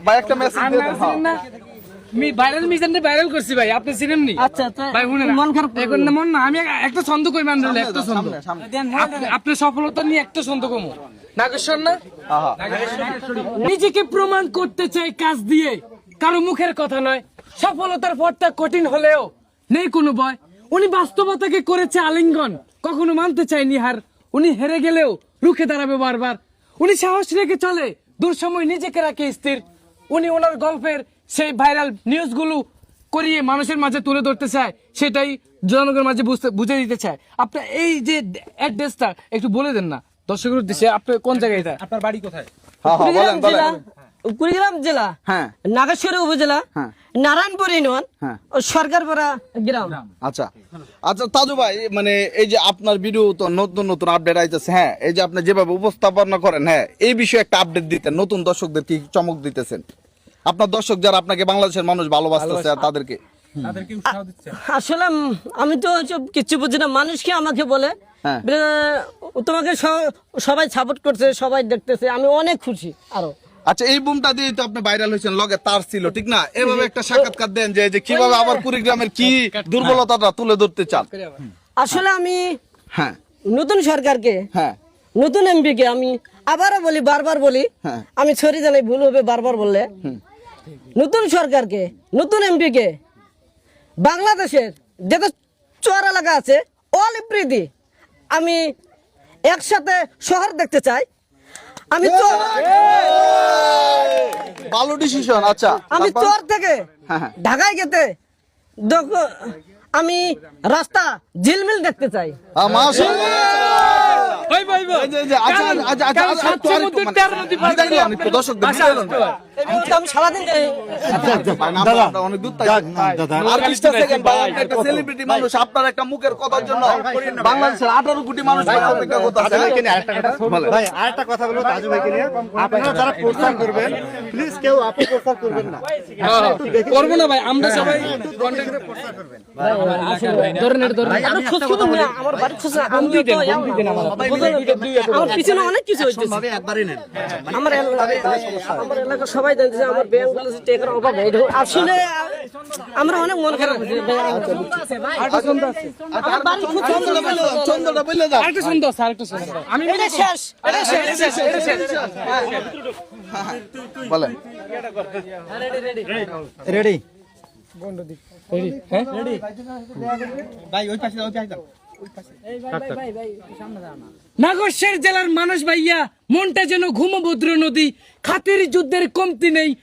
ভাই একটা মেসেজ দিয়ে দেন। হ্যাঁ। আমি ভাইরাল মিশনটা ভাইরাল করছি ভাই, আপনি চিনেন নি? আচ্ছা আচ্ছা ভাই শুনেন, মন খারাপ এখন না মন না, আমি একটা ছন্দ কই মান দিলে একটা ছন্দ। সামনে সামনে আপনার সফলতা নিয়ে একটা ছন্দ কমু। নাগেশ্বর না? আহা নিজেকে প্রমাণ করতে চাই কাজ দিয়ে, কারো মুখের কথা নয়। সফলতার পথটা কঠিন হলেও নেই কোনো ভয়। উনি বাস্তবতাকে করেছে আলিঙ্গন, কখনো মানতে চায়নি হার। উনি হেরে গেলেও রুখে দাঁড়াবে বারবার। উনি সাহস রেখে চলে, দুঃসময় নিজেকে রাখে স্থির। উনি ওনার গল্পের সেই ভাইরাল নিউজগুলো করিয়ে মানুষের মাঝে তুলে ধরতে চায়, সেটাই জনগণের মাঝে বুঝে দিতে চায়। আপনার এই যে অ্যাড্রেসটা একটু বলে দেন না দর্শকের উদ্দেশ্যে, আপনার কোন জায়গায় এটা? আপনার বাড়ি কোথায়? হ্যাঁ হ্যাঁ বলেন জেলা বলেন কুড়িগ্রাম জেলা হ্যাঁ নাগেশ্বরী উপজেলা হ্যাঁ। নারায়ণপুর ইউনিয়ন হ্যাঁ। ও সরকারপাড়া গ্রাম। আচ্ছা আচ্ছা তাজু ভাই, মানে এই যে আপনার ভিডিও তো নতুন নতুন আপডেট আইতেছে, হ্যাঁ এই যে আপনি যেভাবে উপস্থাপনা করেন, হ্যাঁ এই বিষয়ে একটা আপডেট দিতেন, নতুন দর্শকদের কি চমক দিতেছেন? আপনার দর্শক যারা আপনাকে বাংলাদেশের মানুষ ভালোবাসতেছে আর তাদেরকে তাদেরকে উৎসাহ দিচ্ছে। আসলে আমি তো ওইসব কিচ্ছু বুঝি না, মানুষকে আমাকে বলে হ্যাঁ। তোমাকে সবাই সাপোর্ট করছে, সবাই দেখতেছে, আমি অনেক খুশি। আরো আচ্ছা এই বুমটা দিয়ে তো আপনি ভাইরাল হয়েছেন, লগে তার ছিল ঠিক না? এভাবে একটা সাক্ষাৎকার দেন যে যে কিভাবে আবার কুড়িগ্রামের কি দুর্বলতাটা তুলে ধরতে চান। আসলে আমি হ্যাঁ নতুন সরকারকে, হ্যাঁ নতুন এমপি কে আমি আবারও বলি, বারবার বলি, হ্যাঁ। আমি সরি জানাই, ভুল হবে বারবার বললে। নতুন সরকারকে, নতুন এমপি কে, বাংলাদেশের যত চর এলাকা আছে অল এভরিথি আমি একসাথে শহর দেখতে চাই। আমি ভালো ডিসিশন। আচ্ছা আমি তারপর? চর থেকে হ্যাঁ, হ্যাঁ। ঢাকায় গেতে আমি রাস্তা ঝিলমিল দেখতে চাই। মাশাআল্লাহ। ওই ভাই ভাই, এই যে, আচ্ছা, কারণ- আচ্ছা, আচ্ছা, কারণ আচ্ছা, সাত একটু আরেকটু সমুদ্রের মানে- 13 নদী পার বিদায় করে নিন, একটু দর্শকদের আচ্ছা, বিদায় নিন। এই তো আমি সারাদিন ভাই, না, আমরা অনেক দূর থেকে- আর 20টা সেকেন্ড ভাই, আপনি একটা সেলিব্রিটি মানুষ, আপনার একটা মুখের কথার জন্য বাংলাদেশের 18 কোটি মানুষ অপেক্ষা করতেছে। বলেন। ভাই আরেকটা কথা বলবো তাজু ভাইকে নিয়ে, আপনারা যারা প্রচার করবেন প্লিজ কেউ আপু প্রচার করবেন না। করবো না ভাই, আমরা সবাই আমার খোঁজ খবর নেই, আমার বাড়ির খোঁজ না, আমি তো আমার পিছনে অনেক কিছু হচ্ছে। আমার এলাকা সবাই জানতে যে আমার ব্যাংক ব্যালেন্স টাকার অভাব নেই। আসলে আমরা অনেক মন খারাপ হয়েছে। আমার বাড়ির খোঁজ খবর নেই। চন্দ্রটা বলে যান। আরেকটা সুন্দর স্যার, আরেকটা সুন্দর আমি এটা শেষ, এটা শেষ। বলেন। রেডি ভাই ওই পাশে দাও। নাগেশ্বর জেলার মানুষ ভাইয়া, মনটা যেন ঘুমভদ্র নদী। খাতির যুদ্ধের কমতি নেই,